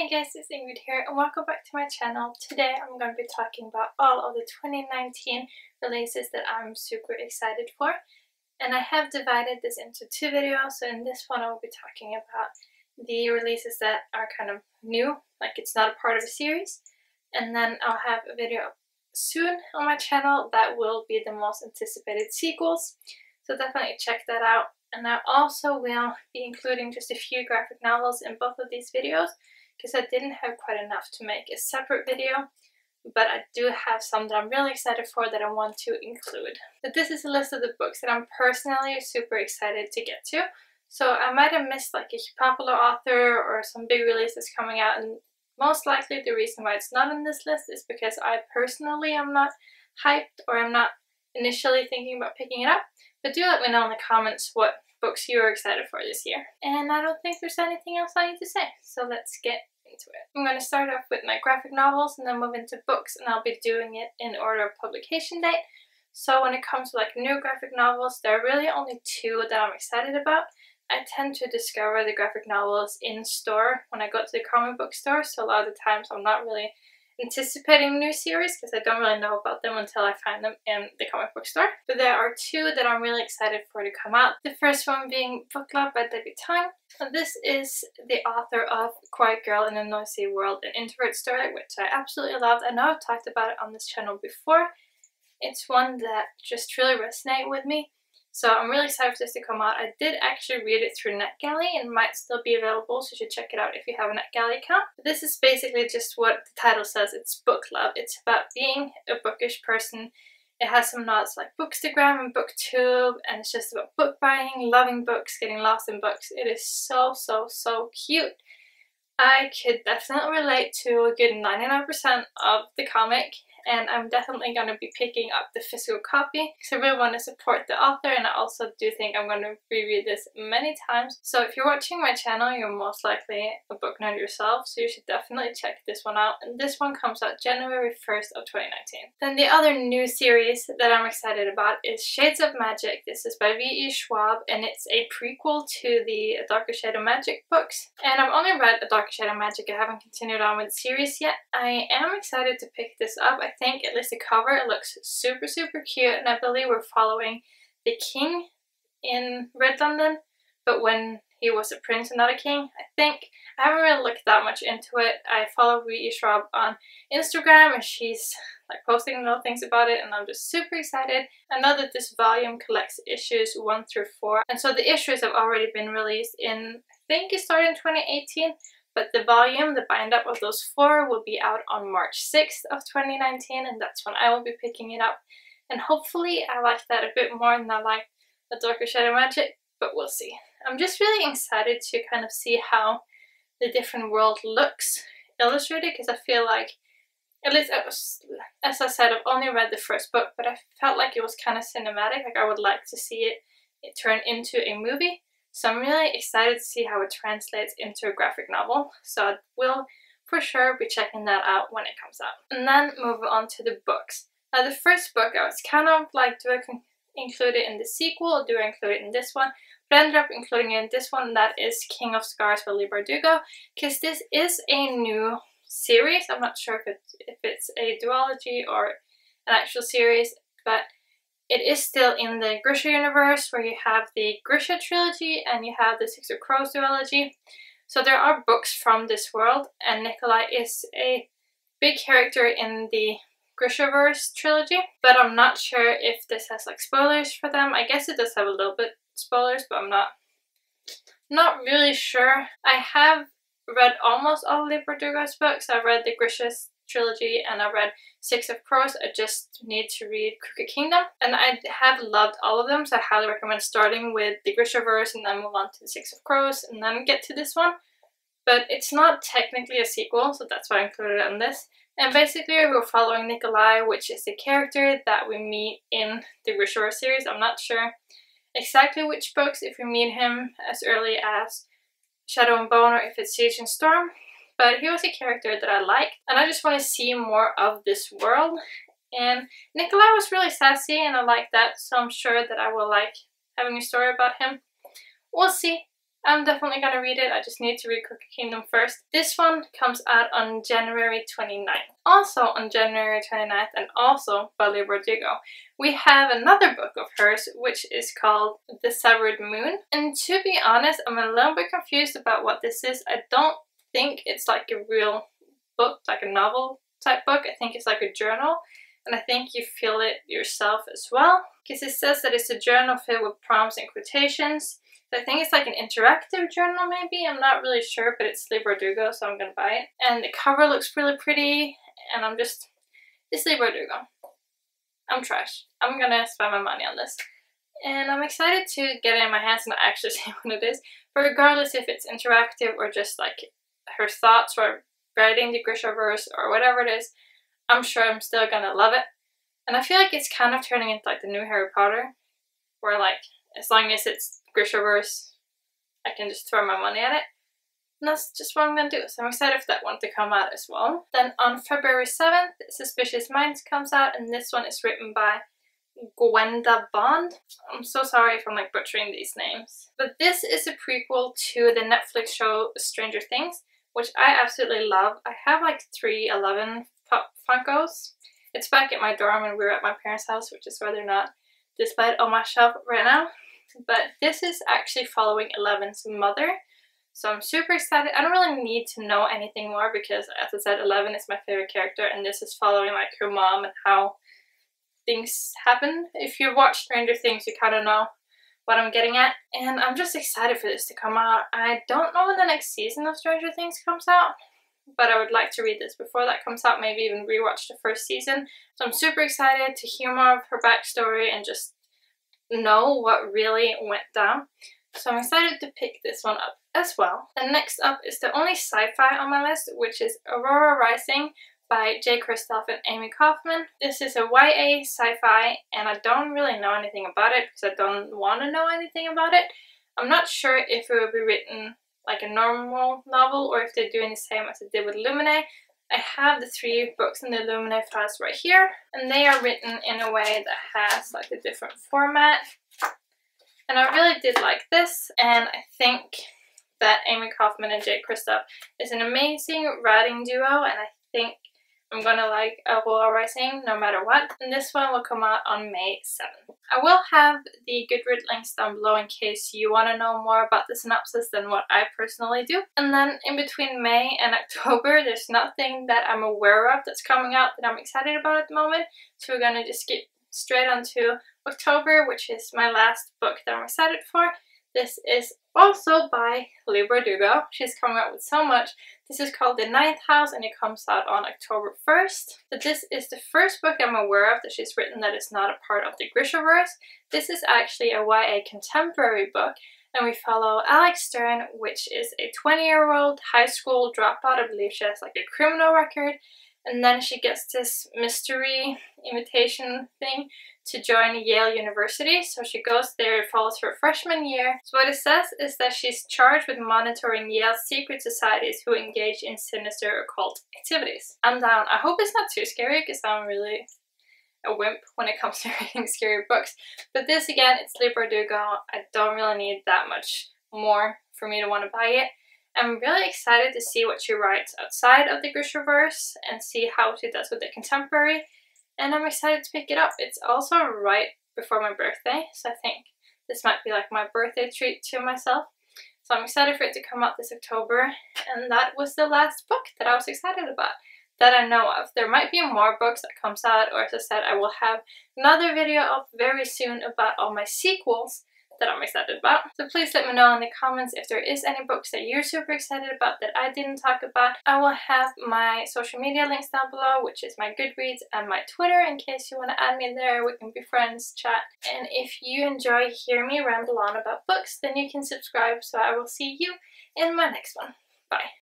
Hey guys, it's Ingrid here and welcome back to my channel. Today I'm going to be talking about all of the 2019 releases that I'm super excited for. And I have divided this into two videos, so in this one I will be talking about the releases that are kind of new, like it's not a part of a series. And then I'll have a video soon on my channel that will be the most anticipated sequels. So definitely check that out. And I also will be including just a few graphic novels in both of these videos, because I didn't have quite enough to make a separate video, but I do have some that I'm really excited for that I want to include. But this is a list of the books that I'm personally super excited to get to. So I might have missed like a popular author or some big releases coming out, and most likely the reason why it's not on this list is because I personally am not hyped or I'm not initially thinking about picking it up. But do let me know in the comments what books you're excited for this year. And I don't think there's anything else I need to say, so let's get into it. I'm going to start off with my graphic novels and then move into books, and I'll be doing it in order of publication date. So when it comes to like new graphic novels, there are really only two that I'm excited about. I tend to discover the graphic novels in store when I go to the comic book store, so a lot of the times I'm not really anticipating new series because I don't really know about them until I find them in the comic book store. But there are two that I'm really excited for to come out. The first one being Book Club by Debbie Tong. And this is the author of Quiet Girl in a Noisy World, an introvert story, which I absolutely loved. I know I've talked about it on this channel before. It's one that just really resonated with me. So I'm really excited for this to come out. I did actually read it through NetGalley and might still be available, so you should check it out if you have a NetGalley account. But this is basically just what the title says. It's book club. It's about being a bookish person. It has some nods like Bookstagram and BookTube, and it's just about book buying, loving books, getting lost in books. It is so cute. I could definitely relate to a good 99% of the comic, and I'm definitely going to be picking up the physical copy because I really want to support the author, and I also do think I'm going to reread this many times. So if you're watching my channel, you're most likely a book nerd yourself, so you should definitely check this one out. And this one comes out January 1st of 2019. Then the other new series that I'm excited about is Shades of Magic. This is by V.E. Schwab, and it's a prequel to the A Darker Shade of Magic books. And I've only read A Darker Shade of Magic. I haven't continued on with the series yet. I am excited to pick this up. I think at least the cover, it looks super cute, and I believe we're following the king in Red London, but when he was a prince and not a king, I think. I haven't really looked that much into it. I follow V.E. Schwab on Instagram, and she's like posting little things about it, and I'm just super excited. I know that this volume collects issues 1 through 4, and so the issues have already been released in, I think it started in 2018, but the volume, the bind-up of those 4, will be out on March 6th of 2019, and that's when I will be picking it up. And hopefully I like that a bit more than I like A Darker Shade of Magic, but we'll see. I'm just really excited to kind of see how the different world looks illustrated, because I feel like, at least as I said, I've only read the first book, but I felt like it was kind of cinematic. Like I would like to see it turn into a movie. So I'm really excited to see how it translates into a graphic novel. So I will for sure be checking that out when it comes out. And then move on to the books. Now the first book, I was kind of like, do I include it in the sequel or do I include it in this one? But I ended up including it in this one, and that is King of Scars by Leigh Bardugo, because this is a new series. I'm not sure if it's a duology or an actual series, but it is still in the Grisha universe, where you have the Grisha trilogy and you have the Six of Crows duology. So there are books from this world, and Nikolai is a big character in the Grishaverse trilogy, but I'm not sure if this has like spoilers for them. I guess it does have a little bit spoilers, but I'm not really sure. I have read almost all of Leigh Bardugo's books. I've read the Grisha's trilogy and I read Six of Crows. I just need to read Crooked Kingdom, and I have loved all of them, so I highly recommend starting with the Grishaverse and then move on to the Six of Crows and then get to this one. But it's not technically a sequel, so that's why I included it in this. And basically we're following Nikolai, which is the character that we meet in the Grishaverse series. I'm not sure exactly which books, if we meet him as early as Shadow and Bone or if it's Siege and Storm. But he was a character that I liked, and I just want to see more of this world. And Nikolai was really sassy, and I like that, so I'm sure that I will like having a story about him. We'll see. I'm definitely gonna read it. I just need to read Crooked Kingdom first. This one comes out on January 29th. Also on January 29th, and also by Leigh Bardugo, we have another book of hers, which is called The Severed Moon. And to be honest, I'm a little bit confused about what this is. I don't think it's like a real book, like a novel type book. I think it's like a journal, and I think you feel it yourself as well, because it says that it's a journal filled with prompts and quotations. So I think it's like an interactive journal maybe, I'm not really sure, but it's Leigh Bardugo, so I'm gonna buy it. And the cover looks really pretty, and it's Leigh Bardugo. I'm trash. I'm gonna spend my money on this. And I'm excited to get it in my hands and actually see what it is. But regardless if it's interactive or just like her thoughts or writing the Grishaverse or whatever it is, I'm sure I'm still gonna love it. And I feel like it's kind of turning into like the new Harry Potter, where like as long as it's Grishaverse, I can just throw my money at it. And that's just what I'm gonna do. So I'm excited for that one to come out as well. Then on February 7th, Suspicious Minds comes out, and this one is written by Gwenda Bond. I'm so sorry if I'm like butchering these names. But this is a prequel to the Netflix show Stranger Things, which I absolutely love. I have like 3 11 Pop Funkos. It's back at my dorm and we're at my parents' house, which is why they're not displayed on my shelf right now. But this is actually following 11's mother, so I'm super excited. I don't really need to know anything more because, as I said, 11 is my favorite character, and this is following like her mom and how things happen. If you watch Stranger Things, you kind of know what I'm getting at, and I'm just excited for this to come out. I don't know when the next season of Stranger Things comes out, but I would like to read this before that comes out, maybe even rewatch the first season. So I'm super excited to hear more of her backstory and just know what really went down. So I'm excited to pick this one up as well. And next up is the only sci-fi on my list, which is Aurora Rising by Jay Kristoff and Amy Kaufman. This is a YA sci-fi, and I don't really know anything about it because I don't want to know anything about it. I'm not sure if it will be written like a normal novel or if they're doing the same as they did with Lumine. I have the 3 books in the Lumine files right here, and they are written in a way that has like a different format. And I really did like this, and I think that Amy Kaufman and Jay Kristoff is an amazing writing duo, and I think I'm gonna like Aurora Rising no matter what. And this one will come out on May 7th. I will have the Goodreads links down below in case you want to know more about the synopsis than what I personally do. And then in between May and October, there's nothing that I'm aware of that's coming out that I'm excited about at the moment. So we're gonna just skip straight on to October, which is my last book that I'm excited for. This is also by Leigh Bardugo. She's coming out with so much. This is called The Ninth House, and it comes out on October 1st. But this is the first book I'm aware of that she's written that is not a part of the Grishaverse. This is actually a YA contemporary book, and we follow Alex Stern, which is a 20-year-old high school dropout. I believe she has like a criminal record, and then she gets this mystery invitation thing to join Yale University. So she goes there, it follows her freshman year. So what it says is that she's charged with monitoring Yale's secret societies who engage in sinister occult activities. I'm down. I hope it's not too scary because I'm really a wimp when it comes to reading scary books. But this again, it's Leigh Bardugo. I don't really need that much more for me to want to buy it. I'm really excited to see what she writes outside of the Grishaverse and see how she does with the contemporary. And I'm excited to pick it up. It's also right before my birthday, so I think this might be like my birthday treat to myself. So I'm excited for it to come out this October. And that was the last book that I was excited about that I know of. There might be more books that comes out, or as I said, I will have another video up very soon about all my sequels that I'm excited about. So please let me know in the comments if there is any books that you're super excited about that I didn't talk about. I will have my social media links down below, which is my Goodreads and my Twitter, in case you want to add me there. We can be friends, chat. And if you enjoy hearing me ramble on about books, then you can subscribe. So I will see you in my next one. Bye.